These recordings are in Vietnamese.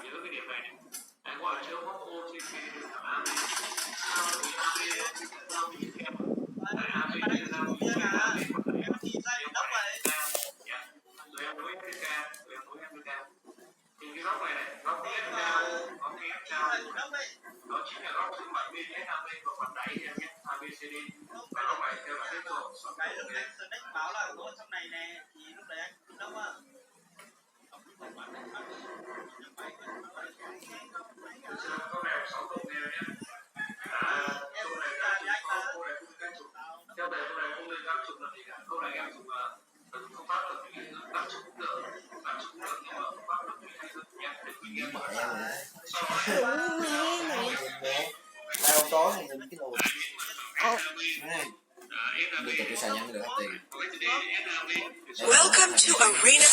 giữ cái điểm này này. Anh gọi là chưa có ô trên cái thằng AB. Sao thì AB sao thì em AB ra một cái AB một cái em thì ra đốc vậy. Rồi em đối cái ca, rồi em đối em cái ca. Thì cái góc này này, góc tiếp cao, góc tiếp cao. Đó chính là góc thứ 70 AB và phần đáy em nhé, ABCD. Và góc này theo là tiếp tục. Cái lúc anh select báo là có trong này nè, thì lúc đấy anh đâu á. Câu này 6 câu nghe nhé. Câu này các câu này không các chục. Theo đề câu này không lên các chục làm gì cả. Câu này em dùng phương pháp là các chục cũng được, các chục cũng được nhưng mà phương pháp là mình hay hơn nhé. Để mình nghe mở ra này. Đây ông tối này nhìn cái đồ. Này. Bây giờ tôi xài nhanh được hết tiền. Welcome to Arena.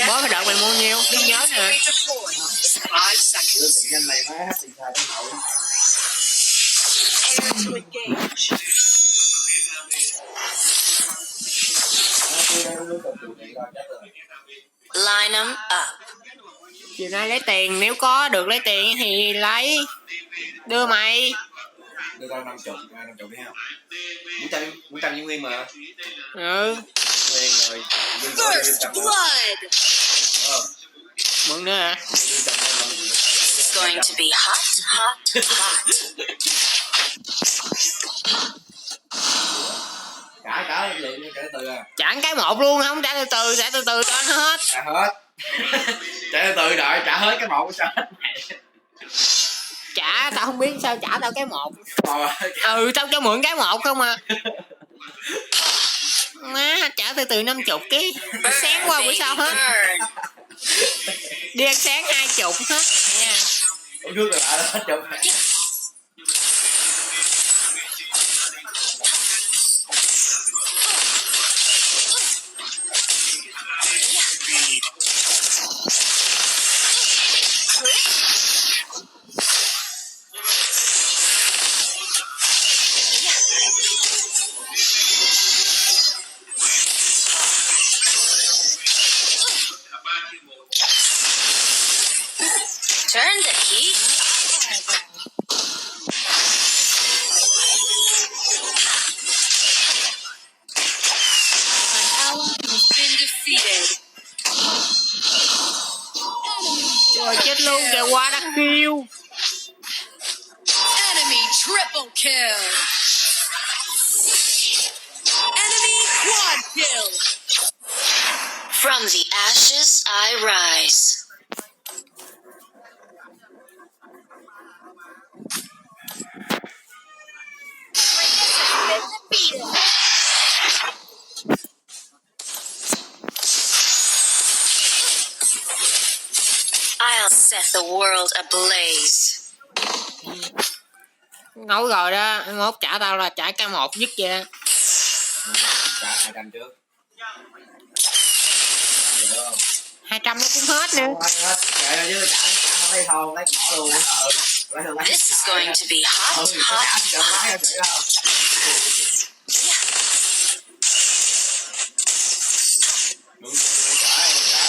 Bó cái đợt mày mua nhiêu? Đi nhớ nè. Đưa tiền nhanh này má hết tiền xài trong hậu. Line them up. Chiều nay lấy tiền, nếu có được lấy tiền thì lấy. Đưa mày. Đưa tao 50 đi ha. 400 với Nguyên mà. Ừ. Nguyên rồi. First blood. Mượn nữa hả? It's going to be hot, hot, hot. Trả từ à. Trả cái một luôn, không trả từ từ cho nó hết. Trả hết. Trả từ đợi trả hết cái một sao hết mày. Trả tao không biết sao trả tao cái một. Ừ tao cho mượn cái một không à. Má trả từ 50 ký. Sáng qua bữa sau hết. Đi ăn sáng 20 hết nha. Uống nước rồi lại hết chục. Turn the heat. An ally has been defeated. Rồi chết luôn kìa, qua đã kêu. Enemy triple kill. Enemy quad kill. From the ashes I rise. I'll set the world ablaze. Ngấu rồi đó, mốt trả tao là trả cái một dứt vậy. Trả 200 trước. 200 nó cũng hết nữa. Hết. Kệ rồi chứ trả lấy thon lấy bỏ luôn. This is going to be hot, hot, hot.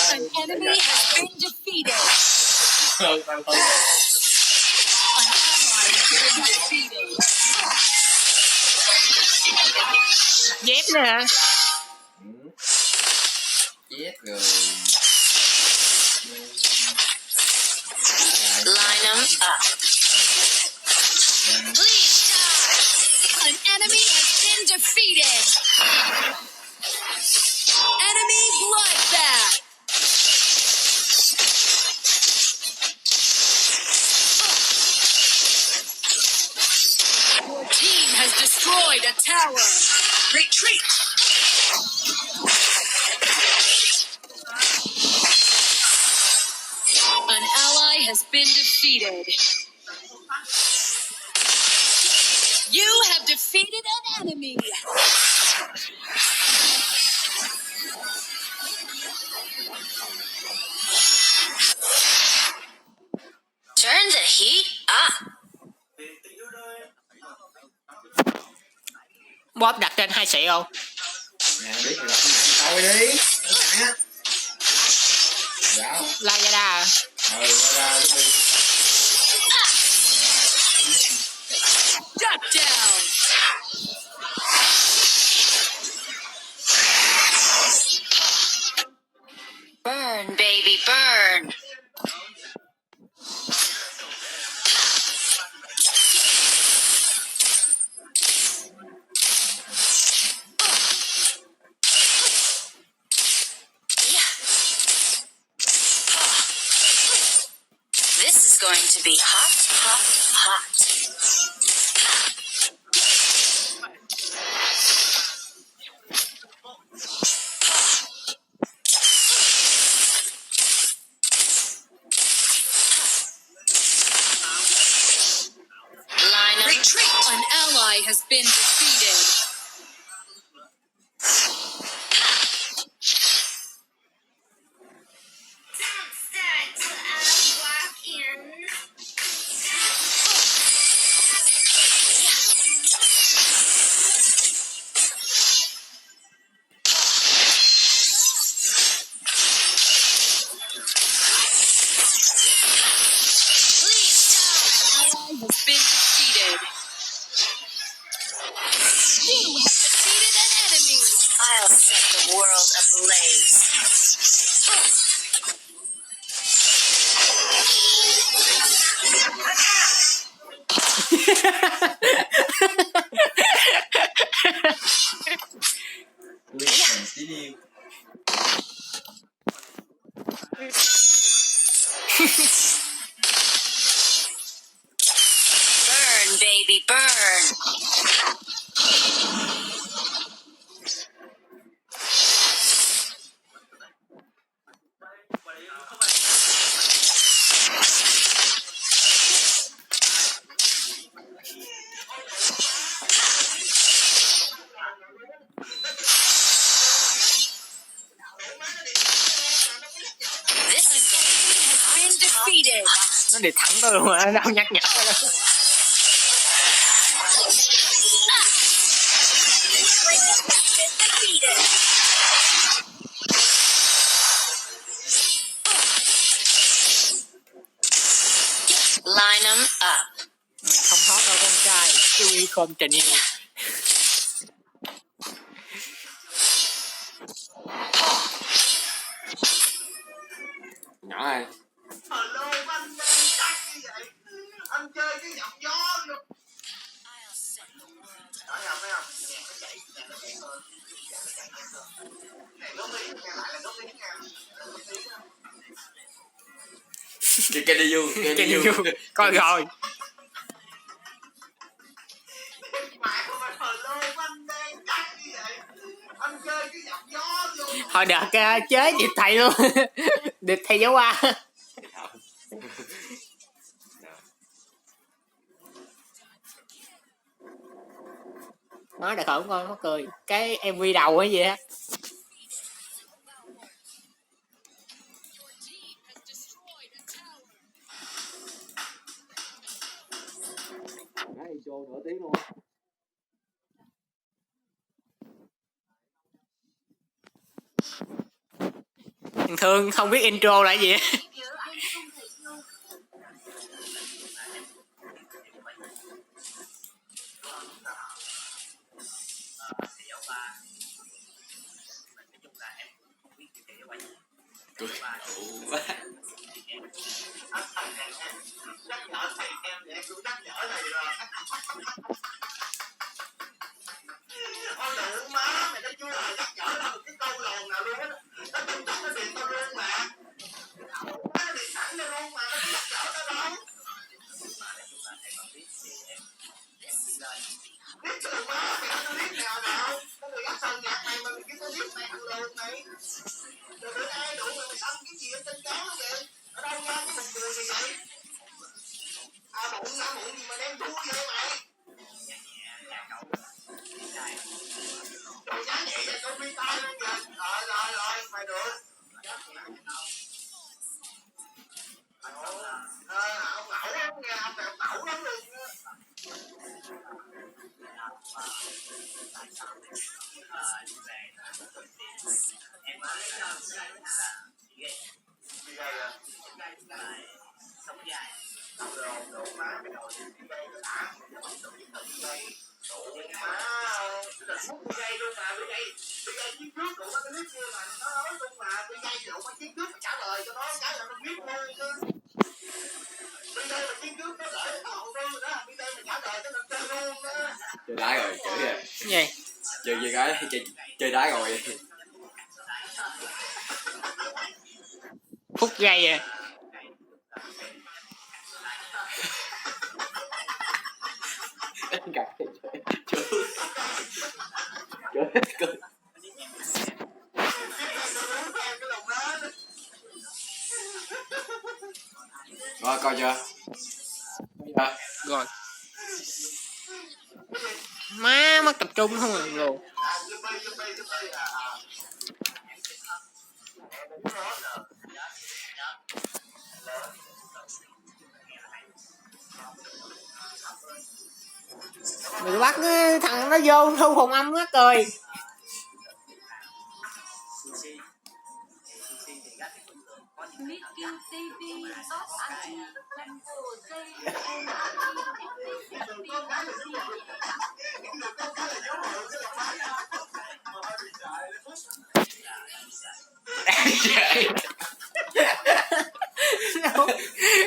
An enemy has been defeated. An ally has been defeated. Dép nữa hả? Dép rồi. Line them up. Please die. An enemy has been defeated. Enemy bloodbath. Your team has destroyed a tower. Retreat. An ally has been defeated. You have defeated an enemy. Turn the heat up. Bóp đặt trên 2 xị không? Nè biết rồi, coi đi. Dạ. Lazada. Ra cái đi. Shut down. Burn, baby, burn. This is going to be hot, hot, hot. Line up. Retreat! An ally has been defeated. Has been defeated. You have defeated an enemy. I'll set the world ablaze. Burn, baby, burn. This is Has been defeated. Nó đi thẳng tôi luôn á, nó không nhắc nhở tôi đâu. defeated. Line them up. Mình không thoát đâu con trai, chú ý không trình yêu. Nhỏ này. Hello, anh đang căng như vậy. Anh chơi cái giọng gió luôn. Đó gặp thấy không? Nhạc nó chạy thôi. Này góp ý nghe lại là góp ý nha. Cái đi vô, cái đi vô. Coi rồi. Mày không phải hello, anh đang căng như vậy. Anh chơi cái giọng gió luôn. Thôi được chế điệp thầy luôn. Điệp thầy giáo qua. Nói được không con, mắc cười. Cái MV đầu hay gì á. Cái intro nửa tiếng luôn. Thường không biết intro là gì. Nhắc nhở thầy em thì em cũng nhắc nhở thầy rồi. Ôi đủ má, mày nói chưa là nhắc nhở tao một cái câu lồn nào luôn á. Nó tung tóc nó điện tao luôn mà. Nó điện thẳng tao luôn mà, nó có nhắc nhở tao đâu. Biết sự má, mày có tôi biết nào nào. Có người gắt sân nhạc này mà mày cái tôi biết mày thằng lồn này. Rồi bữa nay đủ mày xăm cái gì ở trên chó vậy? Ở đâu nha, cái một người gì vậy? À bụng gì mà đem thua vậy mày? Trời giá nhẹ vậy con bi tay luôn kìa. Rồi, mày được. Ông ngẫu lắm nghe, ông này ông ngẫu lắm luôn á. Chơi đá rồi chửi rồi. Gì? Chơi cái chơi đá rồi. Phút giây à. Rồi coi chưa? Rồi. Má mất tập trung không rồi luôn. Mày bắt cái thằng nó vô thu phòng âm nó cười.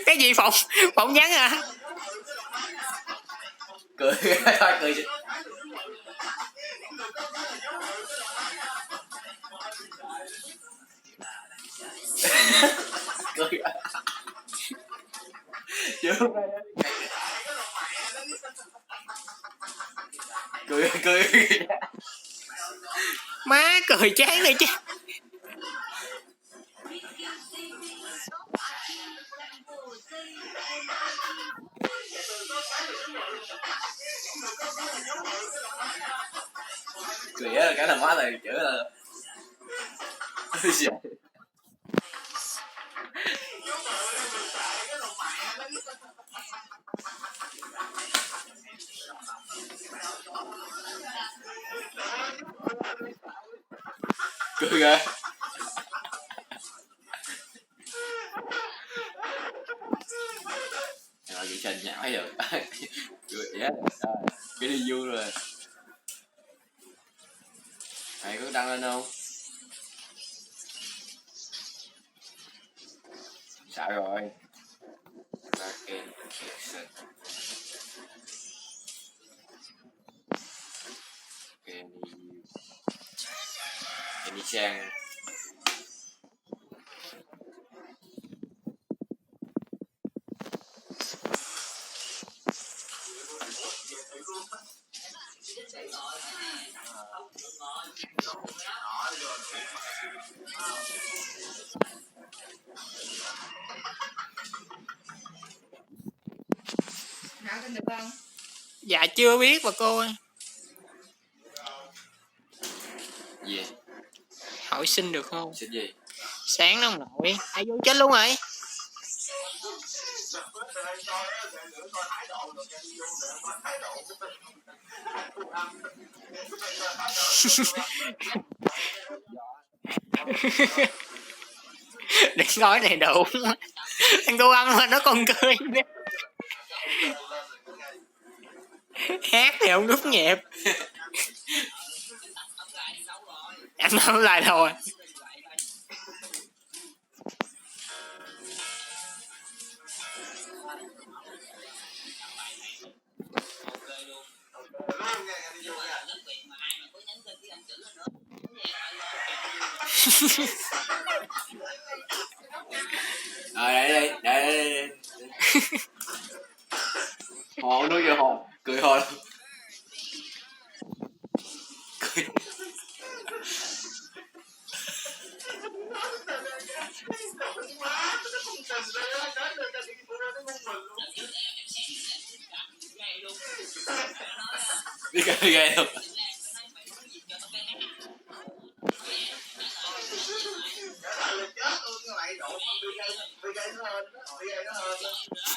Cái gì phỏng vấn à? Cười thôi cười chứ. Cười. Má cười chán rồi chứ. Cười á cái thằng má này chữ là cười kìa. Rồi chị Trình nhão rồi. Cười yeah. Cái đi vui rồi. Mày có đăng lên không? Sợ rồi. Kenny Sang. Được không? Dạ chưa biết bà cô ơi. Gì? Hỏi xin được không? Xin gì? Sáng nó nội. Ai vô chết luôn rồi. Đừng nói này đủ. Thằng cô ăn mà nó còn cười nữa. Hát thì không đúng nhịp. Anh nói lại thôi. Đây. Hồ nói vô hồ, cười hồ. Cười. Đi cười ghê luôn.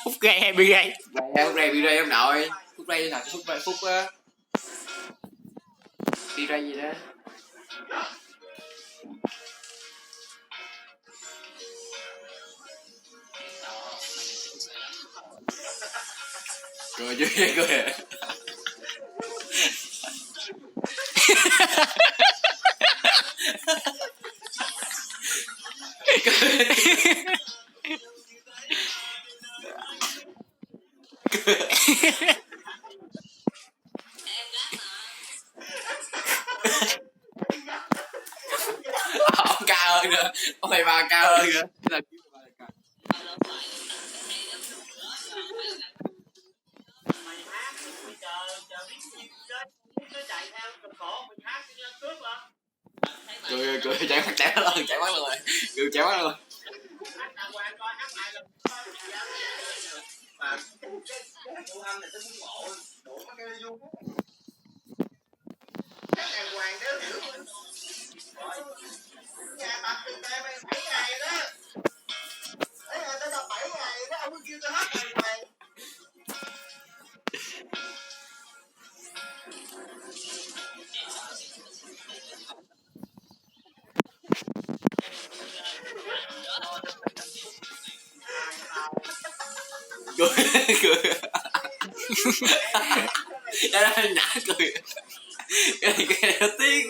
Phút gây hay bị gây? Phút ray bị ray ông nội. Phút ray là phút đi ray gì đó. Cười chứ cười. Ông cao hơn nữa, ông thầy bà cao hơn nữa. Là mày hát mày chờ biết gì chơi nó chạy theo cực khổ mình hát cho nó cướp lên. cười chạy mắt luôn, cười chạy mắt luôn. Hát đàng hoàng coi hát lại lần mà cái phụ anh này tính ngộ đủ mấy cái du hát đàng hoàng đéo hiểu nhà tập từ tay mày 7 ngày đó ấy là tới tập 7 ngày đó ông mới kêu tôi hát đàng hoàng. Cười. Đó là nã cười. Cái này nó tiếng.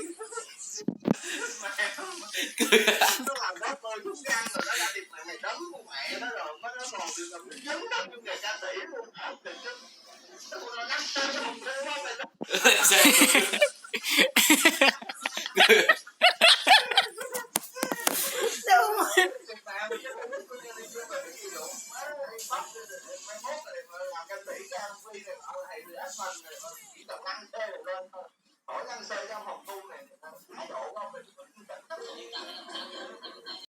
Cười. Nó làm đó tôi trúng gan rồi nó ra điện thoại mày đấm con mẹ nó rồi nó còn được làm nó dấn đất trong nghề ca sĩ luôn áp lực chứ nó nắm tay nó không thương không mày đó làm ca sĩ ra MV này thầy được áp phần rồi chỉ tầm 5 xe rồi lên thôi.